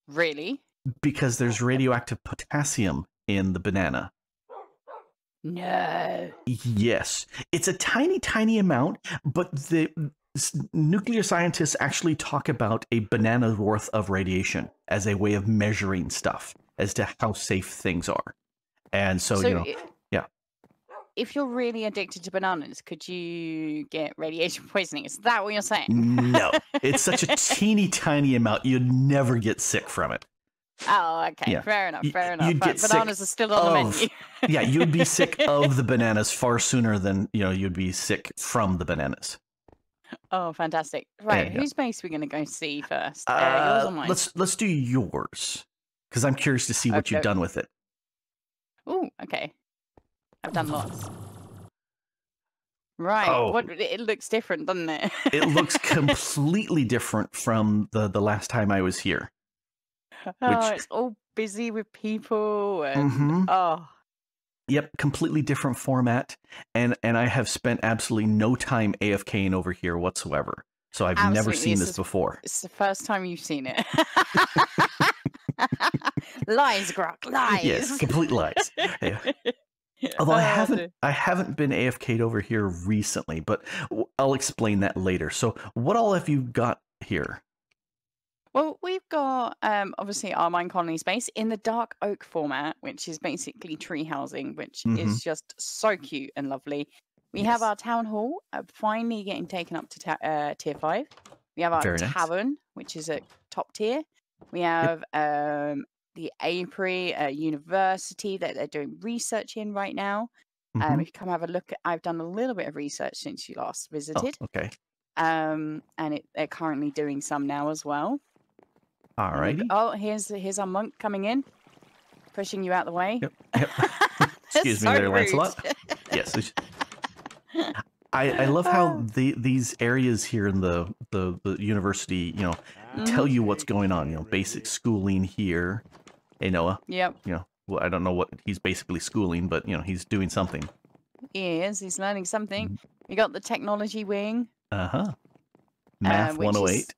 Really? because there's radioactive potassium in the banana. No. Yes. It's a tiny, tiny amount, but the nuclear scientists actually talk about a banana's worth of radiation as a way of measuring stuff as to how safe things are. And so, you know, yeah. If you're really addicted to bananas, could you get radiation poisoning? Is that what you're saying? No, it's such a teeny tiny amount. You'd never get sick from it. Oh, okay. Yeah. Fair enough. Fair enough. You'd But get sick bananas are still on the menu. Yeah, you'd be sick of the bananas far sooner than, you know, you'd be sick from the bananas. Oh, fantastic. Right. Yeah. Whose base are we going to go see first? Yours or mine? Let's do yours, because I'm curious to see what you've done with it. Oh, okay. I've done lots. Right. Oh. It looks different, doesn't it? It looks completely different from the last time I was here. Oh, it's all busy with people and Mhm. Yep, completely different format, and I have spent absolutely no time AFKing over here whatsoever. So I've never Absolutely, seen this this before. it's the first time you've seen it. Lies, Grok, lies. Yes, complete lies. Yeah. Although I haven't been AFK'd over here recently, but I'll explain that later. So what all have you got here? Well, we've got obviously our mine colony space in the dark oak format, which is basically tree housing, which is just so cute and lovely. We have our town hall finally getting taken up to tier 5. We have our Very nice. tavern, which is at top tier. We have the Apiary University that they're doing research in right now. If you come have a look, I've done a little bit of research since you last visited. Oh, okay. And they're currently doing some now as well. All righty. Oh, here's our monk coming in, pushing you out the way. Yep. Excuse me So there, rude. Lancelot. Yes. I love how these areas here in the university, you know, tell you what's going on. You know, basic schooling here. Hey, Noah. Yep. You know, well, I don't know what he's basically schooling, but you know, he's doing something. He is. He's learning something. We got the technology wing. Math which 108.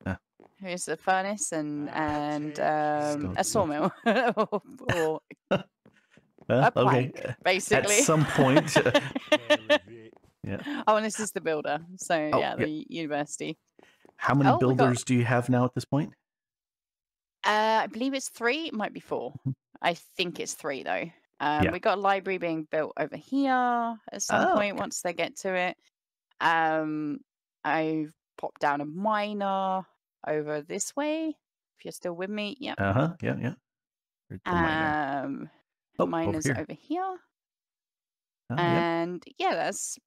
Here's a furnace and a sawmill or a plank, basically. At some point. Yeah. Oh, and this is the builder. So Oh, the university. How many Oh, we got- builders do you have now at this point? I believe it's 3. It might be 4. I think it's 3 though. Yeah. We got a library being built over here at some Oh, point once they get to it. I've popped down a miner over this way. If you're still with me, yeah. Yeah. Where's the miner? Oh, Miners over here. over here. Oh, yep. And yeah, that's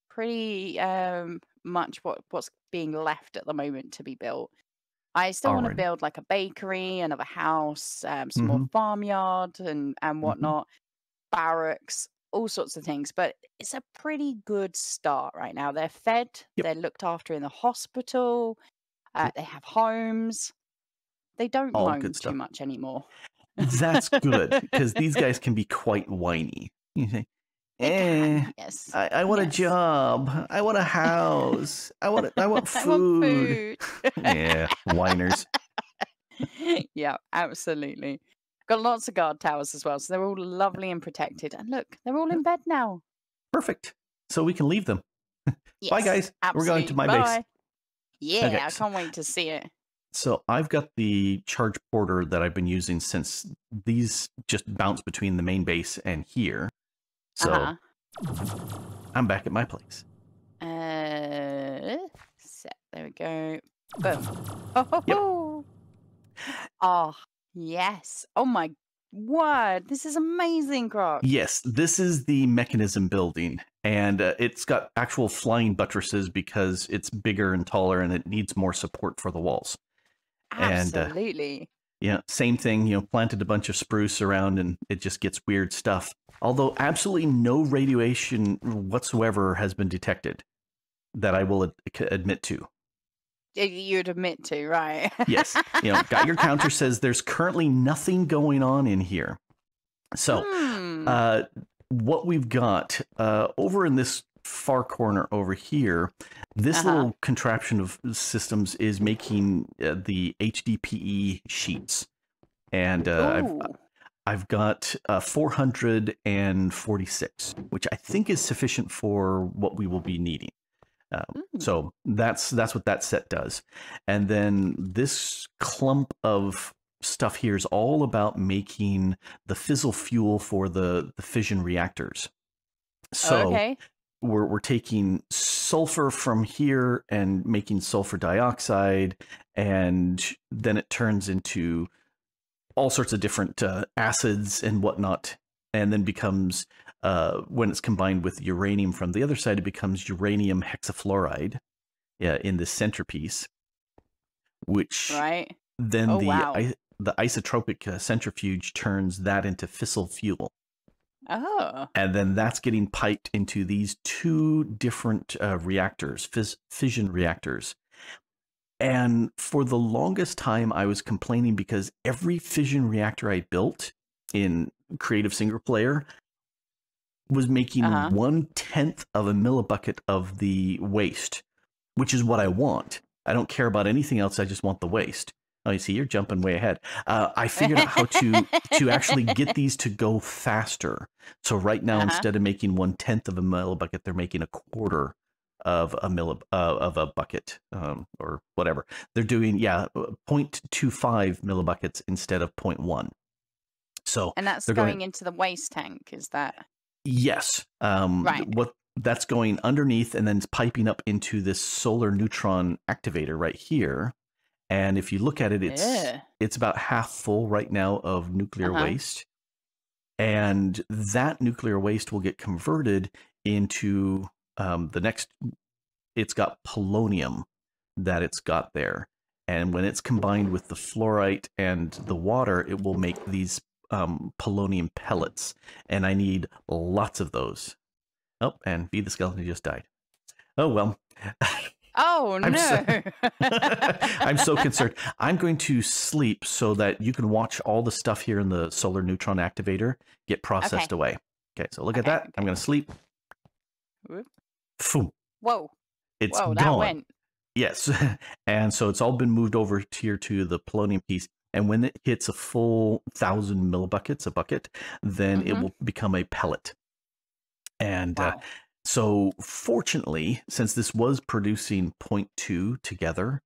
pretty much what's being left at the moment to be built. I still want to Alrighty. build like a bakery, another house, some more farmyard and whatnot, barracks, all sorts of things. But it's a pretty good start right now. They're fed, they're looked after in the hospital, they have homes. They don't All moan good too stuff. much anymore. That's good, because these guys can be quite whiny. You say, Yes. I want a yes. job. I want a house. I want I want food. food. Yeah, whiners. Yeah, absolutely. Got lots of guard towers as well, so they're all lovely and protected. And look, they're all in bed now. Perfect. So we can leave them. Yes, Bye, guys. We're going to my absolutely. base. Bye. Yeah, Okay, I so- can't wait to see it. So I've got the charge porter that I've been using since these just bounce between the main base and here. So I'm back at my place. Set. There we go. Boom. Oh, yes. Oh my word. This is amazing, Grok. Yes, this is the Mekanism building, and it's got actual flying buttresses because it's bigger and taller and it needs more support for the walls. Absolutely. Yeah, same thing, you know, planted a bunch of spruce around and it just gets weird stuff. Although absolutely no radiation whatsoever has been detected that I will admit to. You'd admit to, right? Yes, you know, Geiger Counter says there's currently nothing going on in here. So, what we've got over in this far corner over here, this little contraption of systems is making the HDPE sheets. And I've got 446, which I think is sufficient for what we will be needing. So that's what that set does. And then this clump of stuff here is all about making the fissile fuel for the fission reactors. So we're taking sulfur from here and making sulfur dioxide, and then it turns into all sorts of different acids and whatnot, and then becomes, when it's combined with uranium from the other side, it becomes uranium hexafluoride in this centerpiece, which then the isotopic centrifuge turns that into fissile fuel. Oh. And then that's getting piped into these two different reactors, fission reactors. And for the longest time, I was complaining because every fission reactor I built in Creative Single Player was making 1/10 of a millibucket of the waste, which is what I want. I don't care about anything else. I just want the waste. Oh, you see, you're jumping way ahead. I figured out how to actually get these to go faster. So right now, instead of making 1/10 of a millibucket, they're making 1/4 of a bucket, or whatever. They're doing 0.25 millibuckets instead of 0.1. So and that's going into the waste tank, is that? Yes. What that's going underneath and then it's piping up into this solar neutron activator right here. And if you look at it, it's about half full right now of nuclear waste. And that nuclear waste will get converted into the next, it's got polonium that it's got there. And when it's combined with the fluorite and the water, it will make these polonium pellets. And I need lots of those. Oh, and V the skeleton just died. Oh, well. Oh, no. I'm so concerned. I'm going to sleep so that you can watch all the stuff here in the solar neutron activator get processed away. Okay, so look at that. I'm going to sleep. Boom. Whoa. It's Whoa, gone. That went. Yes. And so it's all been moved over here to the polonium piece. And when it hits a full 1,000 millibuckets, a bucket, then it will become a pellet. And so fortunately, since this was producing 0.2 together,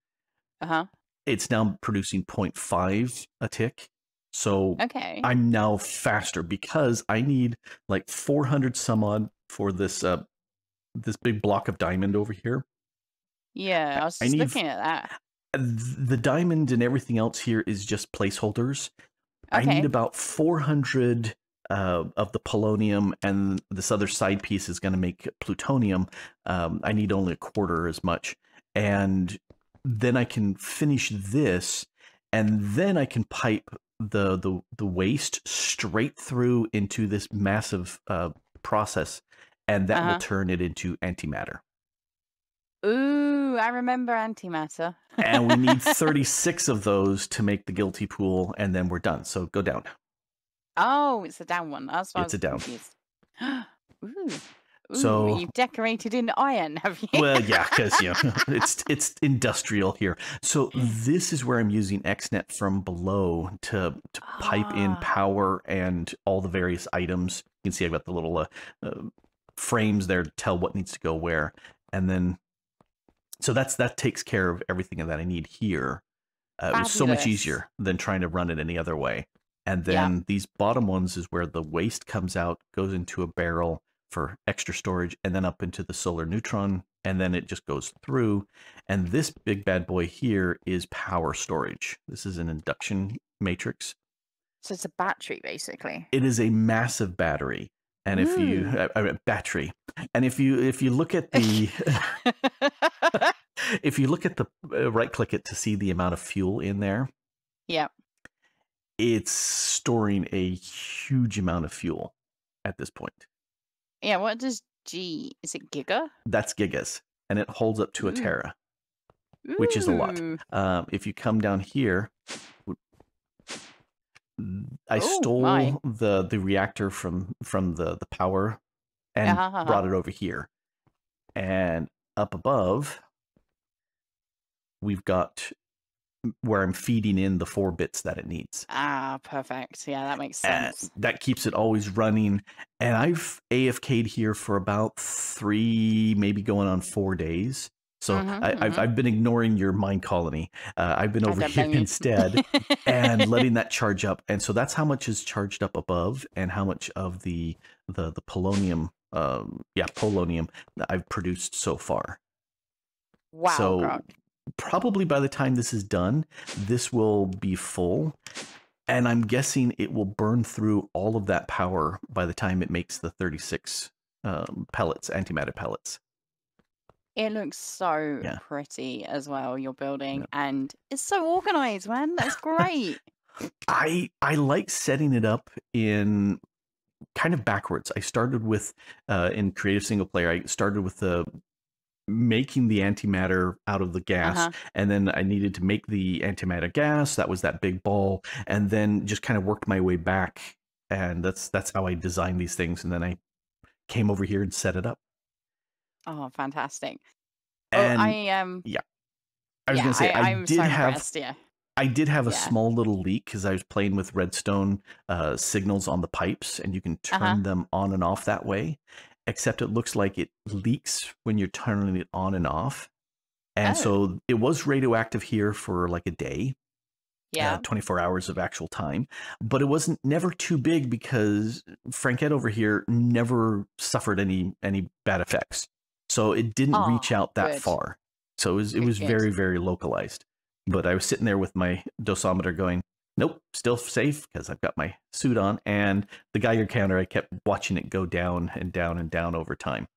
it's now producing 0.5 a tick. So I'm now faster because I need like 400 some odd for this this big block of diamond over here. Yeah, I was just looking at that. The diamond and everything else here is just placeholders. I need about 400 of the polonium, and this other side piece is going to make plutonium. I need only 1/4 as much. And then I can finish this, and then I can pipe the waste straight through into this massive process, and that will turn it into antimatter. Ooh, I remember antimatter. And we need 36 of those to make the guilty pool, and then we're done. So go down. Oh, it's a down one. That's why it's a down. Ooh. So you've decorated in iron, have you? Well, yeah, because it's industrial here. So this is where I'm using XNet from below to pipe in power and all the various items. You can see I've got the little frames there to tell what needs to go where, and then so that takes care of everything that I need here. It was so much easier than trying to run it any other way. And then these bottom ones is where the waste comes out, goes into a barrel for extra storage, and then up into the solar neutron, and then it just goes through. And this big bad boy here is power storage. This is an induction matrix. So it's a battery, basically. It is a massive battery. And if you battery, and if you look at the if you look at the right click it to see the amount of fuel in there, it's storing a huge amount of fuel at this point. Yeah, what does G, is it giga? That's gigas, and it holds up to a tera, which is a lot. If you come down here, I Oh, my. stole the reactor from the power and brought it over here. And up above, we've got where I'm feeding in the 4 bits that it needs. Ah, perfect. Yeah, that makes sense. That keeps it always running. And I've AFK'd here for about 3, maybe going on 4 days. So I've been ignoring your mine colony. I've been over here instead and letting that charge up. And so that's how much is charged up above and how much of the polonium, polonium that I've produced so far. Wow, so Grok. Probably by the time this is done, this will be full. And I'm guessing it will burn through all of that power by the time it makes the 36 pellets, antimatter pellets. It looks so pretty as well, your building. And it's so organized, man. That's great. I like setting it up in kind of backwards. I started with, in creative single player, I started with making the antimatter out of the gas, and then I needed to make the antimatter gas. That was that big ball, and then just kind of worked my way back, and that's how I designed these things. And then I came over here and set it up. Oh, fantastic! And I was gonna say I'm so impressed. I did have a small little leak because I was playing with redstone signals on the pipes, and you can turn them on and off that way. Except it looks like it leaks when you're turning it on and off. And so it was radioactive here for like a day. 24 hours of actual time. But it wasn't never too big because Frankette over here never suffered any bad effects. So it didn't reach out that far. So it was very, very localized. But I was sitting there with my dosimeter going, nope, still safe because I've got my suit on. And the Geiger counter, I kept watching it go down and down and down over time.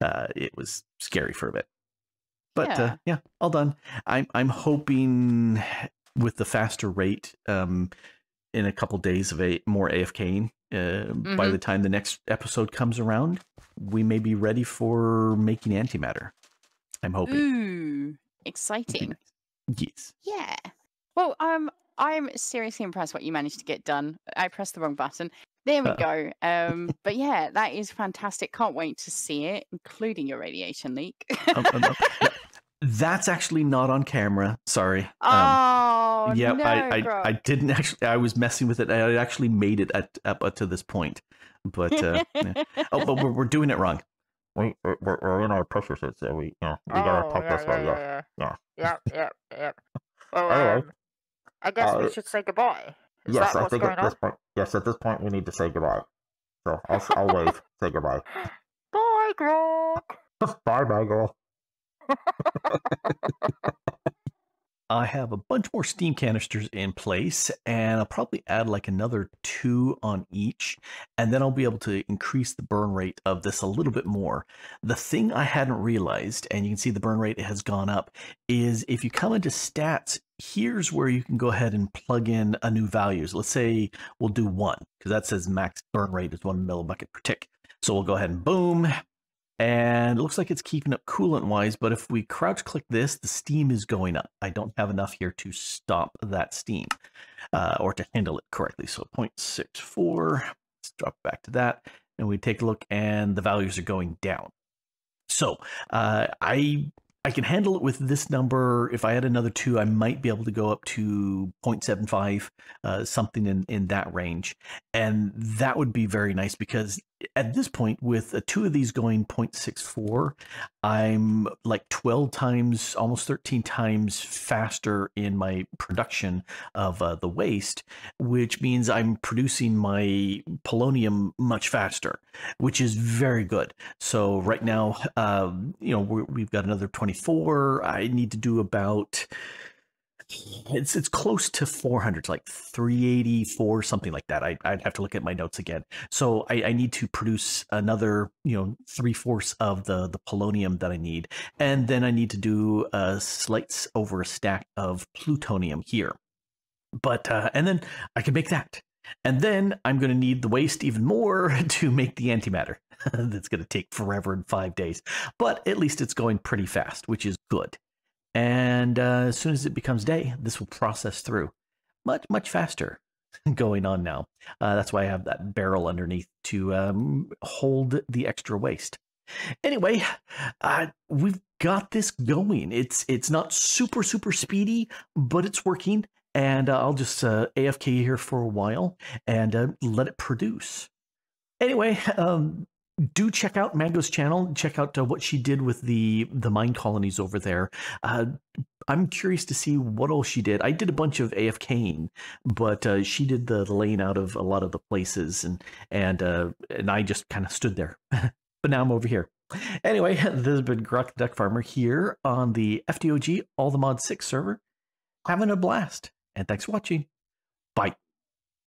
It was scary for a bit. But all done. I'm hoping with the faster rate in a couple days of more AFKing, by the time the next episode comes around, we may be ready for making antimatter. I'm hoping. Ooh, exciting. Yes. Yeah. Well, I'm seriously impressed what you managed to get done. I pressed the wrong button. There we go. But yeah, that is fantastic. Can't wait to see it, including your radiation leak. That's actually not on camera. Sorry. Oh, yeah, no, I didn't actually. I was messing with it. I actually made it up to this point, but but we're doing it wrong. We're in our pressure suit, so we gotta talk this way. Yeah. Well, I guess we should say goodbye. Is that what's going on? At this point, we need to say goodbye. So I'll wave. Say goodbye. Bye, Grok. Bye, Bagel. I have a bunch more steam canisters in place, and I'll probably add like another 2 on each, and then I'll be able to increase the burn rate of this a little bit more. The thing I hadn't realized, and you can see the burn rate has gone up, is if you come into stats, here's where you can go ahead and plug in a new value. So let's say we'll do 1, because that says max burn rate is 1 millibucket per tick. So we'll go ahead and boom. And it looks like it's keeping up coolant-wise, but if we crouch-click this, the steam is going up. I don't have enough here to stop that steam, or to handle it correctly. So 0.64, let's drop back to that, and we take a look, and the values are going down. So I can handle it with this number. If I had another 2, I might be able to go up to 0.75, something in that range. And that would be very nice because at this point, with 2 of these going 0.64, I'm like 12 times, almost 13 times faster in my production of the waste, which means I'm producing my polonium much faster, which is very good. So right now, we've got another 24. I need to do about, it's close to 400, like 384, something like that. I'd have to look at my notes again. So I need to produce another, 3/4 of the polonium that I need. And then I need to do slights over a stack of plutonium here. But, and then I can make that. And then I'm going to need the waste even more to make the antimatter. That's going to take forever and 5 days. But at least it's going pretty fast, which is good. And as soon as it becomes day, this will process through much, much faster. going on now. That's why I have that barrel underneath to hold the extra waste. Anyway, we've got this going. It's not super speedy, but it's working. And I'll just AFK here for a while and let it produce. Anyway, do check out Mango's channel. Check out what she did with the mine colonies over there. I'm curious to see what all she did. I did a bunch of AFKing, but she did the laying out of a lot of the places, and I just kind of stood there. But now I'm over here. Anyway, this has been Grok the DuckFarmer here on the FTOG All the Mod 6 server. Having a blast, and thanks for watching. Bye.